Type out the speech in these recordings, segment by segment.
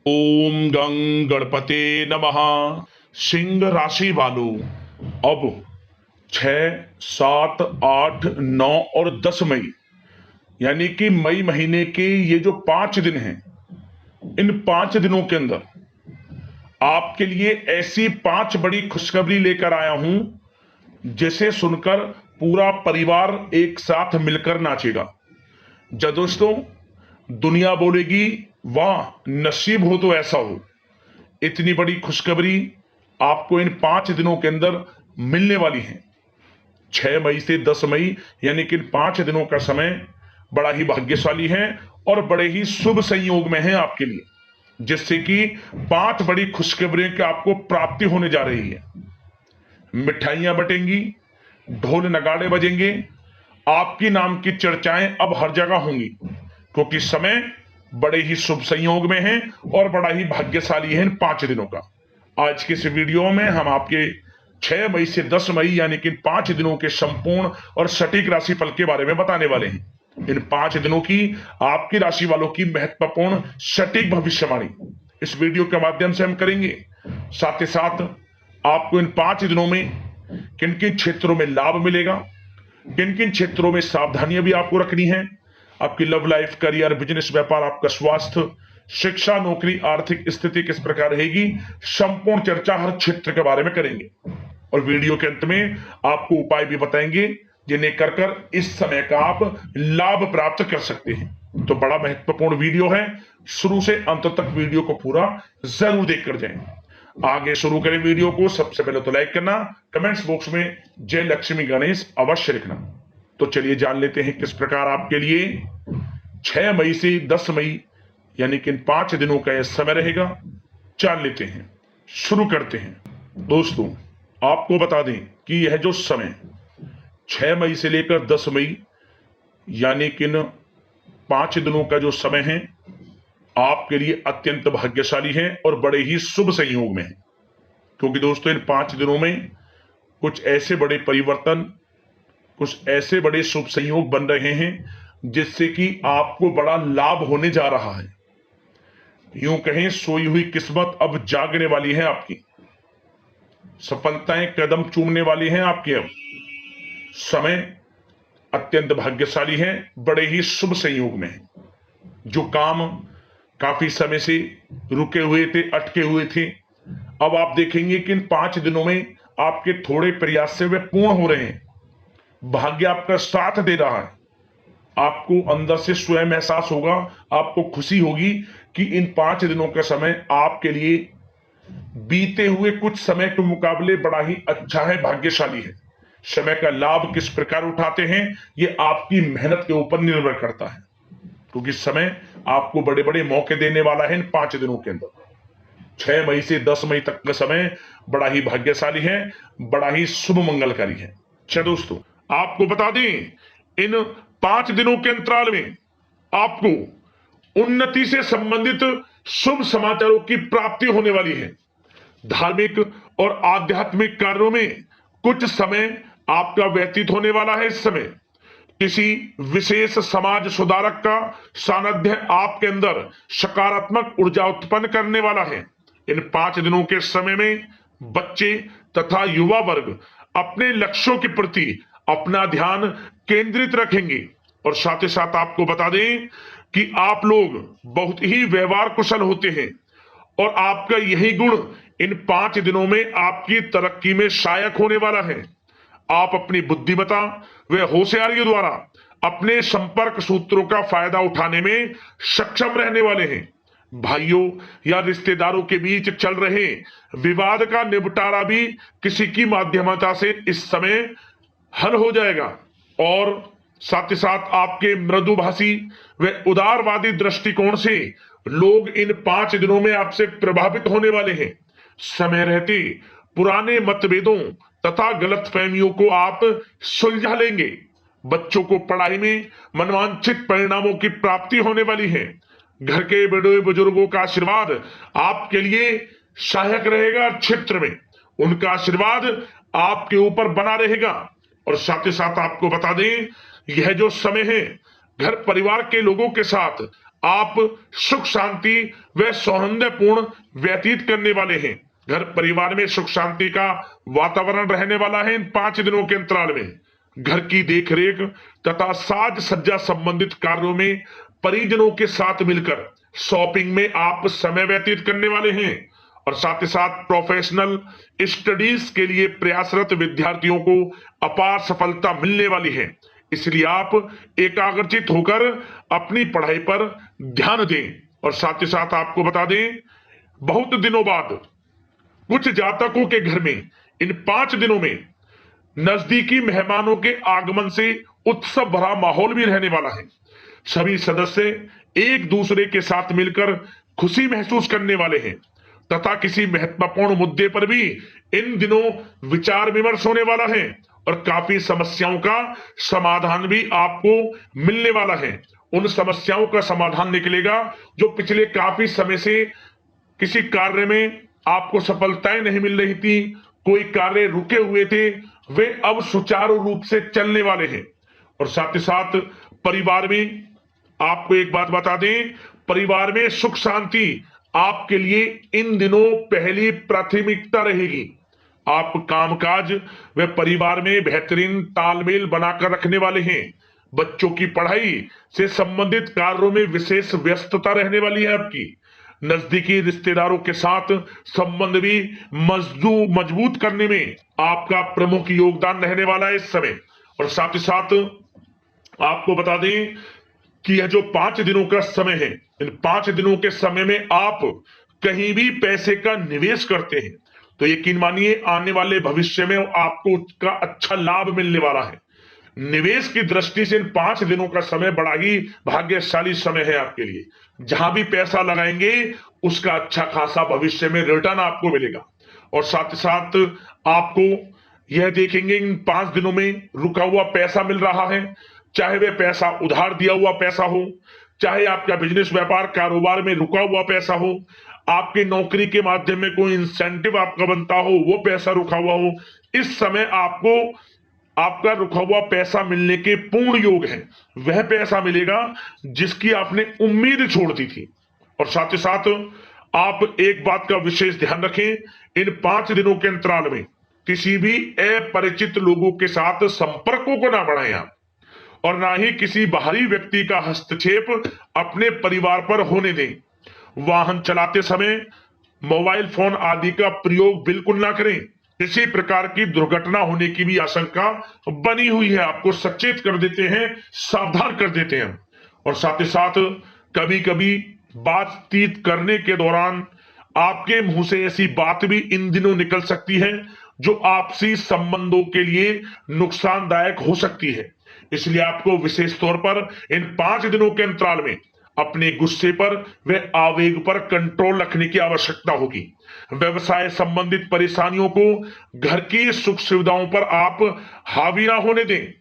ओम गं गणपते नमः। सिंह राशि वालों, अब 6, 7, 8, 9 और 10 मई यानी कि मई महीने के ये जो 5 दिन हैं, इन 5 दिनों के अंदर आपके लिए ऐसी 5 बड़ी खुशखबरी लेकर आया हूं जिसे सुनकर पूरा परिवार एक साथ मिलकर नाचेगा। जब दोस्तों दुनिया बोलेगी वाह नसीब हो तो ऐसा हो। इतनी बड़ी खुशखबरी आपको इन 5 दिनों के अंदर मिलने वाली है। 6 मई से 10 मई यानी कि इन 5 दिनों का समय बड़ा ही भाग्यशाली है और बड़े ही शुभ संयोग में है आपके लिए, जिससे कि 5 बड़ी खुशखबरियों की आपको प्राप्ति होने जा रही है। मिठाइयां बटेंगी, ढोल नगाड़े बजेंगे, आपकी नाम की चर्चाएं अब हर जगह होंगी, क्योंकि समय बड़े ही शुभ संयोग में है और बड़ा ही भाग्यशाली है इन 5 दिनों का। आज के इस वीडियो में हम आपके 6 मई से 10 मई यानी कि इन 5 दिनों के संपूर्ण और सटीक राशिफल के बारे में बताने वाले हैं। इन 5 दिनों की आपकी राशि वालों की महत्वपूर्ण सटीक भविष्यवाणी इस वीडियो के माध्यम से हम करेंगे। साथ ही साथ आपको इन 5 दिनों में किन किन क्षेत्रों में लाभ मिलेगा, किन किन क्षेत्रों में सावधानियां भी आपको रखनी है, आपकी लव लाइफ, करियर, बिजनेस, व्यापार, आपका स्वास्थ्य, शिक्षा, नौकरी, आर्थिक स्थिति किस प्रकार रहेगी, संपूर्ण चर्चा हर क्षेत्र के बारे में करेंगे। और वीडियो के अंत में आपको उपाय भी बताएंगे जिन्हें कर इस समय का आप लाभ प्राप्त कर सकते हैं। तो बड़ा महत्वपूर्ण वीडियो है, शुरू से अंत तक वीडियो को पूरा जरूर देखकर जाएं। आगे शुरू करें वीडियो को। सबसे पहले तो लाइक करना, कमेंट्स बॉक्स में जय लक्ष्मी गणेश अवश्य लिखना। तो चलिए जान लेते हैं किस प्रकार आपके लिए 6 मई से 10 मई यानी कि इन 5 दिनों का यह समय रहेगा। जान लेते हैं, शुरू करते हैं। दोस्तों आपको बता दें कि यह जो समय 6 मई से लेकर 10 मई यानी कि इन 5 दिनों का जो समय है आपके लिए अत्यंत भाग्यशाली है और बड़े ही शुभ संयोग में है, क्योंकि दोस्तों इन 5 दिनों में कुछ ऐसे बड़े परिवर्तन, कुछ ऐसे बड़े शुभ संयोग बन रहे हैं जिससे कि आपको बड़ा लाभ होने जा रहा है। यूं कहें सोई हुई किस्मत अब जागने वाली है आपकी, सफलताएं कदम चूमने वाली हैं आपकी। अब समय अत्यंत भाग्यशाली है, बड़े ही शुभ संयोग में है। जो काम काफी समय से रुके हुए थे, अटके हुए थे, अब आप देखेंगे कि इन 5 दिनों में आपके थोड़े प्रयास से वे पूर्ण हो रहे हैं। भाग्य आपका साथ दे रहा है। आपको अंदर से स्वयं एहसास होगा, आपको खुशी होगी कि इन 5 दिनों का समय आपके लिए बीते हुए कुछ समय के मुकाबले बड़ा ही अच्छा है, भाग्यशाली है। समय का लाभ किस प्रकार उठाते हैं ये आपकी मेहनत के ऊपर निर्भर करता है, क्योंकि समय आपको बड़े बड़े मौके देने वाला है इन 5 दिनों के अंदर। 6 मई से 10 मई तक का समय बड़ा ही भाग्यशाली है, बड़ा ही शुभ मंगलकारी है। अच्छा दोस्तों आपको बता दें इन 5 दिनों के अंतराल में आपको उन्नति से संबंधित शुभ समाचारों की प्राप्ति होने वाली है। धार्मिक और आध्यात्मिक कार्यों में कुछ समय आपका व्यतीत होने वाला है। इस समय किसी विशेष समाज सुधारक का सानिध्य आपके अंदर सकारात्मक ऊर्जा उत्पन्न करने वाला है। इन 5 दिनों के समय में बच्चे तथा युवा वर्ग अपने लक्ष्यों के प्रति अपना ध्यान केंद्रित रखेंगे। और साथ ही साथ आपको बता दें कि आप लोग बहुत ही व्यवहार कुशल होते हैं और आपका यही गुण इन 5 दिनों में आपकी तरक्की में सहायक होने वाला है। आप अपनी बुद्धिमत्ता व होशियारी द्वारा अपने संपर्क सूत्रों का फायदा उठाने में सक्षम रहने वाले हैं। भाइयों या रिश्तेदारों के बीच चल रहे विवाद का निपटारा भी किसी की माध्यमता से इस समय हल हो जाएगा। और साथ ही साथ आपके मृदुभाषी व उदारवादी दृष्टिकोण से लोग इन 5 दिनों में आपसे प्रभावित होने वाले हैं। समय रहते पुराने मतभेदों तथा गलतफहमियों को आप सुलझा लेंगे। बच्चों को पढ़ाई में मनवांछित परिणामों की प्राप्ति होने वाली है। घर के बड़े बुजुर्गों का आशीर्वाद आपके लिए सहायक रहेगा। क्षेत्र में उनका आशीर्वाद आपके ऊपर बना रहेगा। और साथ ही साथ आपको बता दें यह जो समय है घर परिवार के लोगों के साथ आप सुख शांति व सौहार्दपूर्ण व्यतीत करने वाले हैं। घर परिवार में सुख शांति का वातावरण रहने वाला है इन 5 दिनों के अंतराल में। घर की देखरेख तथा साज सज्जा संबंधित कार्यों में परिजनों के साथ मिलकर शॉपिंग में आप समय व्यतीत करने वाले हैं और साथ ही साथ प्रोफेशनल स्टडीज के लिए प्रयासरत विद्यार्थियों को अपार सफलता मिलने वाली है। इसलिए आप एकाग्रचित होकर अपनी पढ़ाई पर ध्यान दें। और साथ ही साथ आपको बता दें, बहुत दिनों बाद कुछ जातकों के घर में इन 5 दिनों में नजदीकी मेहमानों के आगमन से उत्सव भरा माहौल भी रहने वाला है। सभी सदस्य एक दूसरे के साथ मिलकर खुशी महसूस करने वाले हैं तथा किसी महत्वपूर्ण मुद्दे पर भी इन दिनों विचार विमर्श होने वाला है और काफी समस्याओं का समाधान भी आपको मिलने वाला है। उन समस्याओं का समाधान निकलेगा जो पिछले काफी समय से किसी कार्य में आपको सफलताएं नहीं मिल रही थी, कोई कार्य रुके हुए थे, वे अब सुचारू रूप से चलने वाले हैं। और साथ ही साथ परिवार में आपको एक बात बता दें, परिवार में सुख शांति आपके लिए इन दिनों पहली प्राथमिकता रहेगी। आप कामकाज व परिवार में बेहतरीन तालमेल बनाकर रखने वाले हैं। बच्चों की पढ़ाई से संबंधित कार्यों में विशेष व्यस्तता रहने वाली है आपकी। नजदीकी रिश्तेदारों के साथ संबंध भी मजबूत करने में आपका प्रमुख योगदान रहने वाला है इस समय। और साथ ही साथ आपको बता दें कि यह जो 5 दिनों का समय है, इन 5 दिनों के समय में आप कहीं भी पैसे का निवेश करते हैं तो यकीन मानिए आने वाले भविष्य में आपको उसका अच्छा लाभ मिलने वाला है। निवेश की दृष्टि से इन 5 दिनों का समय बड़ा ही भाग्यशाली समय है आपके लिए। जहां भी पैसा लगाएंगे उसका अच्छा खासा भविष्य में रिटर्न आपको मिलेगा। और साथ ही साथ आपको यह देखेंगे इन 5 दिनों में रुका हुआ पैसा मिल रहा है, चाहे वह पैसा उधार दिया हुआ पैसा हो, चाहे आपका बिजनेस व्यापार कारोबार में रुका हुआ पैसा हो, आपकी नौकरी के माध्यम में कोई इंसेंटिव आपका बनता हो, वो पैसा रुका हुआ हो। इस समय आपको आपका रुका हुआ पैसा मिलने के पूर्ण योग है। वह पैसा मिलेगा जिसकी आपने उम्मीद छोड़ दी थी। और साथ ही साथ आप एक बात का विशेष ध्यान रखें, इन 5 दिनों के अंतराल में किसी भी अपरिचित लोगों के साथ संपर्कों को ना बढ़ाएं आप, और ना ही किसी बाहरी व्यक्ति का हस्तक्षेप अपने परिवार पर होने दें। वाहन चलाते समय मोबाइल फोन आदि का प्रयोग बिल्कुल ना करें। किसी प्रकार की दुर्घटना होने की भी आशंका बनी हुई है, आपको सचेत कर देते हैं, सावधान कर देते हैं। और साथ ही साथ कभी कभी बातचीत करने के दौरान आपके मुंह से ऐसी बात भी इन दिनों निकल सकती है जो आपसी संबंधों के लिए नुकसानदायक हो सकती है। इसलिए आपको विशेष तौर पर इन 5 दिनों के अंतराल में अपने गुस्से पर व आवेग पर कंट्रोल रखने की आवश्यकता होगी। व्यवसाय संबंधित परेशानियों को घर की सुख सुविधाओं पर आप हावी ना होने दें।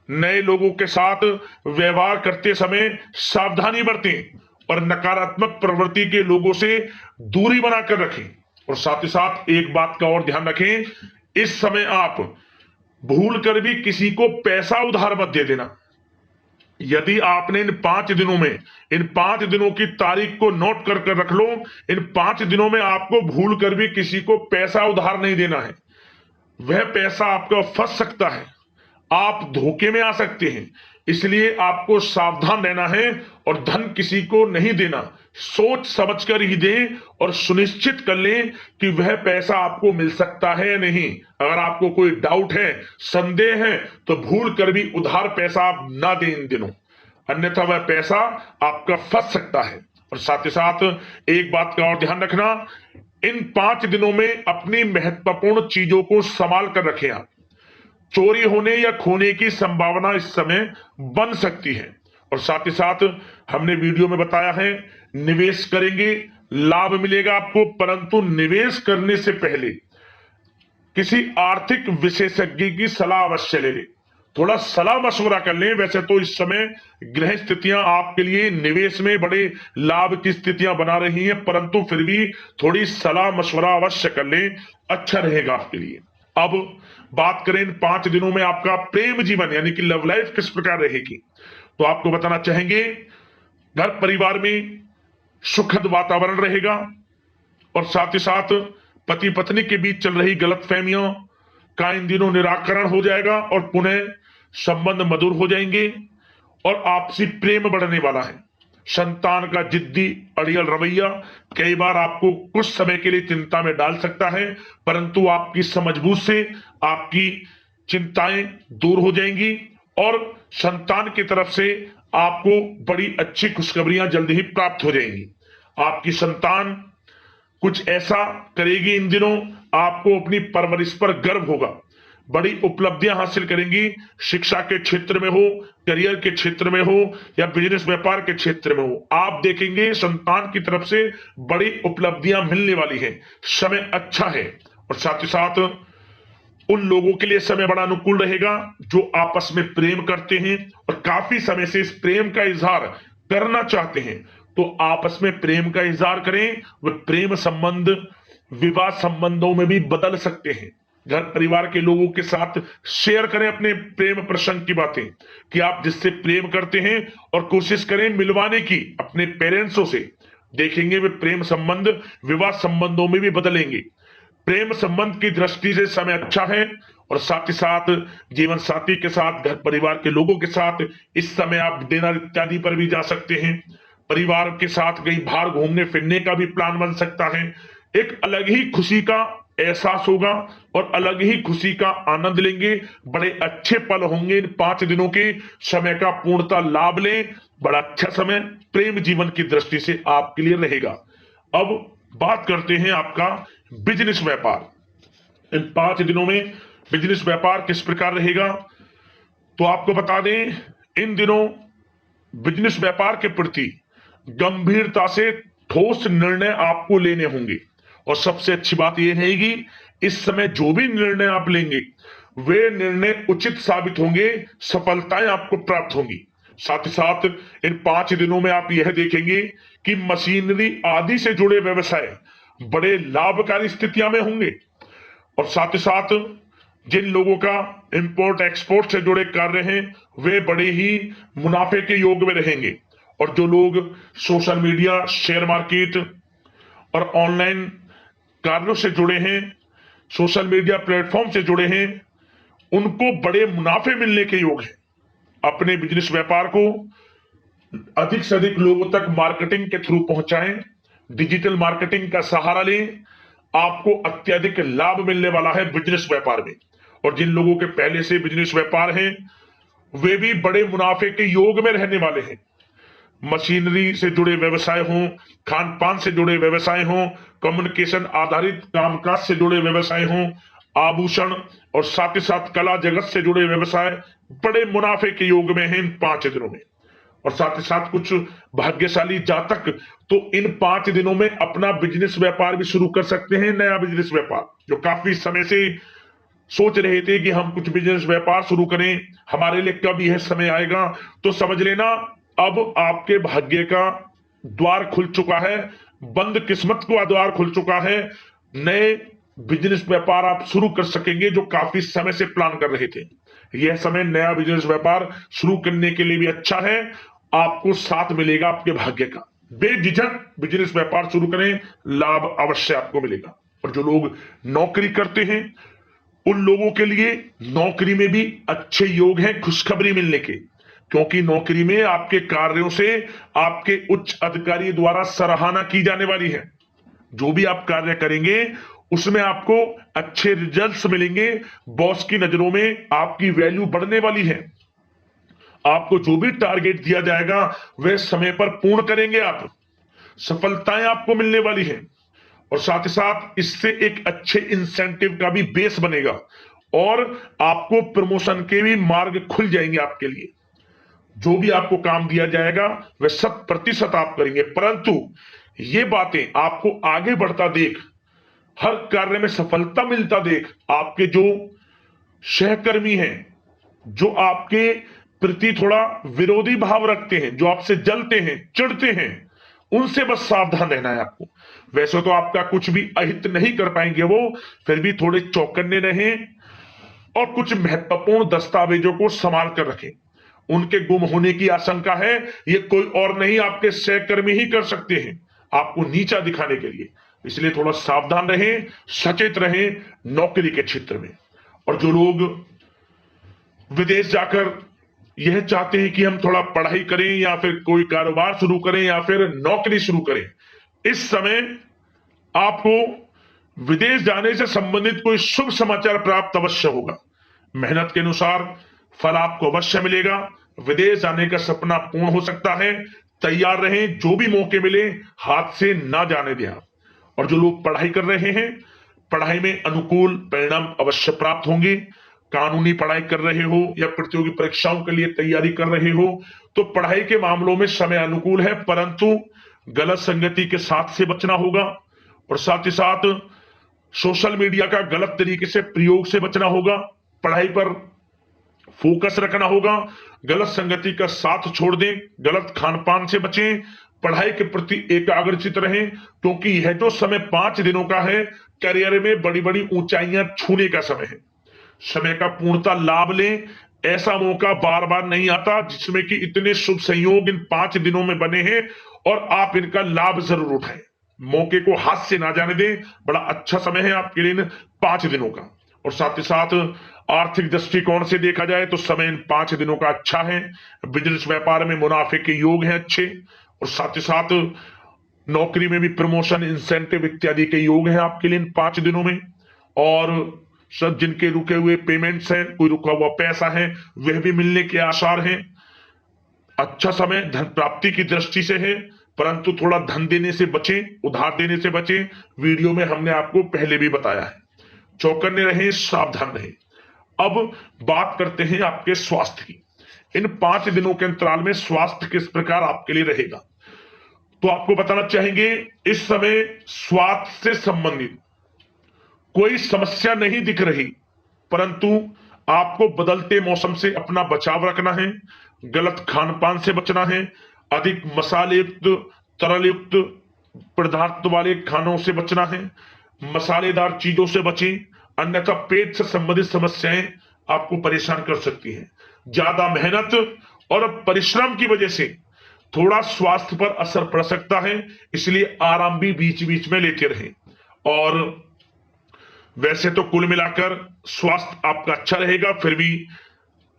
नए लोगों के साथ व्यवहार करते समय सावधानी बरतें और नकारात्मक प्रवृत्ति के लोगों से दूरी बनाकर रखें। और साथ ही साथ एक बात का और ध्यान रखें, इस समय आप भूल कर भी किसी को पैसा उधार मत दे देना। यदि आपने इन 5 दिनों में, इन 5 दिनों की तारीख को नोट कर रख लो, इन 5 दिनों में आपको भूल कर भी किसी को पैसा उधार नहीं देना है। वह पैसा आपका फंस सकता है, आप धोखे में आ सकते हैं। इसलिए आपको सावधान रहना है और धन किसी को नहीं देना। सोच समझकर ही दें और सुनिश्चित कर लें कि वह पैसा आपको मिल सकता है या नहीं। अगर आपको कोई डाउट है, संदेह है, तो भूल कर भी उधार पैसा आप ना दें इन दिनों, अन्यथा वह पैसा आपका फंस सकता है। और साथ ही साथ एक बात का और ध्यान रखना, इन 5 दिनों में अपनी महत्वपूर्ण चीजों को संभाल कर रखें आप। चोरी होने या खोने की संभावना इस समय बन सकती है। और साथ ही साथ हमने वीडियो में बताया है, निवेश करेंगे लाभ मिलेगा आपको, परंतु निवेश करने से पहले किसी आर्थिक विशेषज्ञ की सलाह अवश्य ले लें, थोड़ा सलाह मशवरा कर लें। वैसे तो इस समय ग्रह स्थितियां आपके लिए निवेश में बड़े लाभ की स्थितियां बना रही हैं, परंतु फिर भी थोड़ी सलाह मशवरा अवश्य कर लें, अच्छा रहेगा आपके लिए। अब बात करें इन 5 दिनों में आपका प्रेम जीवन यानी कि लव लाइफ किस प्रकार रहेगी, तो आपको बताना चाहेंगे घर परिवार में सुखद वातावरण रहेगा और साथ ही साथ पति पत्नी के बीच चल रही गलतफहमियों का इन दिनों निराकरण हो जाएगा और पुनः संबंध मधुर हो जाएंगे और आपसी प्रेम बढ़ने वाला है। संतान का जिद्दी अड़ियल रवैया कई बार आपको कुछ समय के लिए चिंता में डाल सकता है, परंतु आपकी समझबूझ से आपकी चिंताएं दूर हो जाएंगी और संतान की तरफ से आपको बड़ी अच्छी खुशखबरियां जल्द ही प्राप्त हो जाएंगी। आपकी संतान कुछ ऐसा करेगी इन दिनों, आपको अपनी परवरिश पर गर्व होगा। बड़ी उपलब्धियां हासिल करेंगी, शिक्षा के क्षेत्र में हो, करियर के क्षेत्र में हो या बिजनेस व्यापार के क्षेत्र में हो। आप देखेंगे संतान की तरफ से बड़ी उपलब्धियां मिलने वाली है, समय अच्छा है। और साथ ही साथ उन लोगों के लिए समय बड़ा अनुकूल रहेगा जो आपस में प्रेम करते हैं और काफी समय से इस प्रेम का इजहार करना चाहते हैं, तो आपस में प्रेम का इजहार करें। वह प्रेम संबंध विवाह संबंधों में भी बदल सकते हैं। घर परिवार के लोगों के साथ शेयर करें अपने प्रेम प्रसंग की बातें कि आप जिससे प्रेम करते हैं और कोशिश करें मिलवाने की अपने पेरेंट्सों से। देखेंगे वे प्रेम संबंध विवाह संबंधों में भी बदलेंगे। प्रेम संबंध की दृष्टि से समय अच्छा है और साथ ही साथ जीवन साथी के साथ घर परिवार के लोगों के साथ इस समय आप डिनर इत्यादि पर भी जा सकते हैं। परिवार के साथ कहीं बाहर घूमने फिरने का भी प्लान बन सकता है। एक अलग ही खुशी का एहसास होगा और अलग ही खुशी का आनंद लेंगे। बड़े अच्छे पल होंगे। इन 5 दिनों के समय का पूर्णता लाभ लें। बड़ा अच्छा समय प्रेम जीवन की दृष्टि से आपके लिए रहेगा। अब बात करते हैं आपका बिजनेस व्यापार। इन 5 दिनों में बिजनेस व्यापार किस प्रकार रहेगा, तो आपको बता दें इन दिनों बिजनेस व्यापार के प्रति गंभीरता से ठोस निर्णय आपको लेने होंगे। और सबसे अच्छी बात यह रहेगी इस समय जो भी निर्णय आप लेंगे वे निर्णय उचित साबित होंगे, सफलताएं आपको प्राप्त होंगी। साथ ही साथ इन 5 दिनों में आप यह देखेंगे कि मशीनरी आदि से जुड़े व्यवसाय बड़े लाभकारी स्थितियां में होंगे। और साथ ही साथ जिन लोगों का इंपोर्ट एक्सपोर्ट से जुड़े कार्य हैं वे बड़े ही मुनाफे के योग में रहेंगे। और जो लोग सोशल मीडिया, शेयर मार्केट और ऑनलाइन कार्यों से जुड़े हैं, सोशल मीडिया प्लेटफॉर्म से जुड़े हैं, उनको बड़े मुनाफे मिलने के योग हैं। अपने बिजनेस व्यापार को अधिक से अधिक लोगों तक मार्केटिंग के थ्रू पहुंचाएं, डिजिटल मार्केटिंग का सहारा लें। आपको अत्यधिक लाभ मिलने वाला है बिजनेस व्यापार में। और जिन लोगों के पहले से बिजनेस व्यापार हैं वे भी बड़े मुनाफे के योग में रहने वाले हैं। मशीनरी से जुड़े व्यवसाय हों, खान पान से जुड़े व्यवसाय हों, कम्युनिकेशन आधारित कामकाज से जुड़े व्यवसाय हों, आभूषण और साथ ही साथ कला जगत से जुड़े व्यवसाय बड़े मुनाफे के योग में हैं इन 5 दिनों में। और साथ ही साथ कुछ भाग्यशाली जातक तो इन 5 दिनों में अपना बिजनेस व्यापार भी शुरू कर सकते हैं। नया बिजनेस व्यापार जो काफी समय से सोच रहे थे कि हम कुछ बिजनेस व्यापार शुरू करें, हमारे लिए कब यह समय आएगा, तो समझ लेना अब आपके भाग्य का द्वार खुल चुका है, बंद किस्मत का द्वार खुल चुका है। नए बिजनेस व्यापार आप शुरू कर सकेंगे जो काफी समय से प्लान कर रहे थे। यह समय नया बिजनेस व्यापार शुरू करने के लिए भी अच्छा है। आपको साथ मिलेगा आपके भाग्य का। बेझिझक बिजनेस व्यापार शुरू करें, लाभ अवश्य आपको मिलेगा। और जो लोग नौकरी करते हैं उन लोगों के लिए नौकरी में भी अच्छे योग हैं खुशखबरी मिलने के, क्योंकि नौकरी में आपके कार्यों से आपके उच्च अधिकारी द्वारा सराहना की जाने वाली है। जो भी आप कार्य करेंगे उसमें आपको अच्छे रिजल्ट्स मिलेंगे। बॉस की नजरों में आपकी वैल्यू बढ़ने वाली है। आपको जो भी टारगेट दिया जाएगा वह समय पर पूर्ण करेंगे आप, सफलताएं आपको मिलने वाली है। और साथ ही साथ इससे एक अच्छे इंसेंटिव का भी बेस बनेगा और आपको प्रमोशन के भी मार्ग खुल जाएंगे आपके लिए। जो भी आपको काम दिया जाएगा वह 100% आप करेंगे। परंतु ये बातें आपको आगे बढ़ता देख, हर कार्य में सफलता मिलता देख, आपके जो सहकर्मी हैं, जो आपके प्रति थोड़ा विरोधी भाव रखते हैं, जो आपसे जलते हैं, चिढ़ते हैं, उनसे बस सावधान रहना है आपको। वैसे तो आपका कुछ भी अहित नहीं कर पाएंगे वो, फिर भी थोड़े चौकन्ने रहें और कुछ महत्वपूर्ण दस्तावेजों को संभाल कर रखें। उनके गुम होने की आशंका है। ये कोई और नहीं, आपके सहकर्मी ही कर सकते हैं, आपको नीचा दिखाने के लिए। इसलिए थोड़ा सावधान रहें, सचेत रहें नौकरी के क्षेत्र में। और जो लोग विदेश जाकर यह चाहते हैं कि हम थोड़ा पढ़ाई करें या फिर कोई कारोबार शुरू करें या फिर नौकरी शुरू करें, इस समय आपको विदेश जाने से संबंधित कोई शुभ समाचार प्राप्त अवश्य होगा। मेहनत के अनुसार फल आपको अवश्य मिलेगा। विदेश जाने का सपना पूर्ण हो सकता है। तैयार रहें, जो भी मौके मिले हाथ से ना जाने दें। और जो लोग पढ़ाई कर रहे हैं, पढ़ाई में अनुकूल परिणाम अवश्य प्राप्त होंगे। कानूनी पढ़ाई कर रहे हो या प्रतियोगी परीक्षाओं के लिए तैयारी कर रहे हो तो पढ़ाई के मामलों में समय अनुकूल है, परंतु गलत संगति के साथ से बचना होगा। और साथ ही साथ सोशल मीडिया का गलत तरीके से प्रयोग से बचना होगा। पढ़ाई पर फोकस रखना होगा। गलत संगति का साथ छोड़ दें, गलत खान पान से बचें, पढ़ाई के प्रति एकाग्रचित रहें, क्योंकि यह जो समय 5 दिनों का है, करियर में बड़ी बड़ी ऊंचाइयां छूने का समय है। समय का पूर्णता लाभ लें। ऐसा मौका बार बार नहीं आता जिसमें कि इतने शुभ संयोग इन 5 दिनों में बने हैं और आप इनका लाभ जरूर उठाएं। मौके को हाथ से ना जाने दें। बड़ा अच्छा समय है आपके लिए इन 5 दिनों का। और साथ ही साथ आर्थिक दृष्टिकोण से देखा जाए तो समय इन 5 दिनों का अच्छा है। बिजनेस व्यापार में मुनाफे के योग हैं अच्छे। और साथ ही साथ नौकरी में भी प्रमोशन, इंसेंटिव इत्यादि के योग हैं आपके लिए इन 5 दिनों में। और सब जिनके रुके हुए पेमेंट्स हैं, कोई रुका हुआ पैसा है, वह भी मिलने के आसार हैं। अच्छा समय धन प्राप्ति की दृष्टि से है, परंतु थोड़ा धन देने से बचें, उधार देने से बचें। वीडियो में हमने आपको पहले भी बताया है। चौकन्ने रहें, सावधान रहें। अब बात करते हैं आपके स्वास्थ्य की। इन 5 दिनों के अंतराल में स्वास्थ्य किस प्रकार आपके लिए रहेगा, तो आपको बताना चाहेंगे इस समय स्वास्थ्य से संबंधित कोई समस्या नहीं दिख रही, परंतु आपको बदलते मौसम से अपना बचाव रखना है। गलत खान पान से बचना है। अधिक मसाले युक्त, तरल युक्त पदार्थ वाले खानों से बचना है। मसालेदार चीजों से बचें, अन्यथा पेट से संबंधित समस्याएं आपको परेशान कर सकती हैं। ज्यादा मेहनत और परिश्रम की वजह से थोड़ा स्वास्थ्य पर असर पड़ सकता है, इसलिए आराम भी बीच बीच में लेते रहें। और वैसे तो कुल मिलाकर स्वास्थ्य आपका अच्छा रहेगा। फिर भी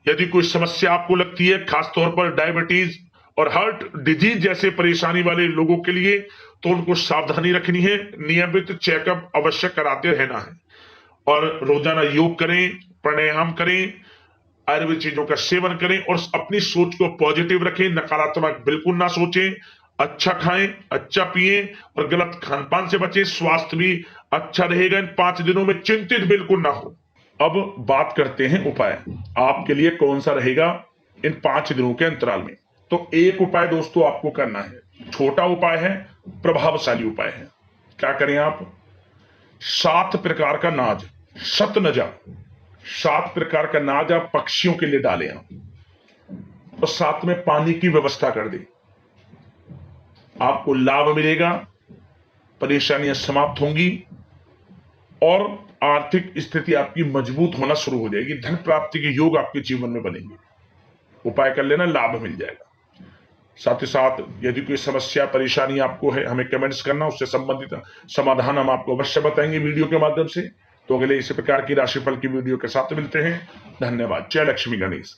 यदि कोई समस्या आपको लगती है, खासतौर पर डायबिटीज और हार्ट डिजीज जैसे परेशानी वाले लोगों के लिए, तो उनको सावधानी रखनी है। नियमित चेकअप अवश्य कराते रहना है। और रोजाना योग करें, प्राणायाम करें, आयुर्वेद चीजों का सेवन करें और अपनी सोच को पॉजिटिव रखें। नकारात्मक बिल्कुल ना सोचें। अच्छा खाएं, अच्छा पिएं और गलत खान पान से बचें। स्वास्थ्य भी अच्छा रहेगा इन 5 दिनों में, चिंतित बिल्कुल ना हो। अब बात करते हैं उपाय आपके लिए कौन सा रहेगा इन 5 दिनों के अंतराल में। तो एक उपाय दोस्तों आपको करना है, छोटा उपाय है, प्रभावशाली उपाय है। क्या करें आप? 7 प्रकार का नाज, सतनजा, 7 प्रकार का नाज आप पक्षियों के लिए डालें आप, और साथ में पानी की व्यवस्था कर दें। आपको लाभ मिलेगा, परेशानियां समाप्त होंगी और आर्थिक स्थिति आपकी मजबूत होना शुरू हो जाएगी। धन प्राप्ति के योग आपके जीवन में बनेंगे। उपाय कर लेना, लाभ मिल जाएगा। साथ ही साथ यदि कोई समस्या परेशानी आपको है, हमें कमेंट्स करना, उससे संबंधित समाधान हम आपको अवश्य बताएंगे वीडियो के माध्यम से। तो अगले इसी प्रकार की राशिफल की वीडियो के साथ मिलते हैं। धन्यवाद। जय लक्ष्मी गणेश।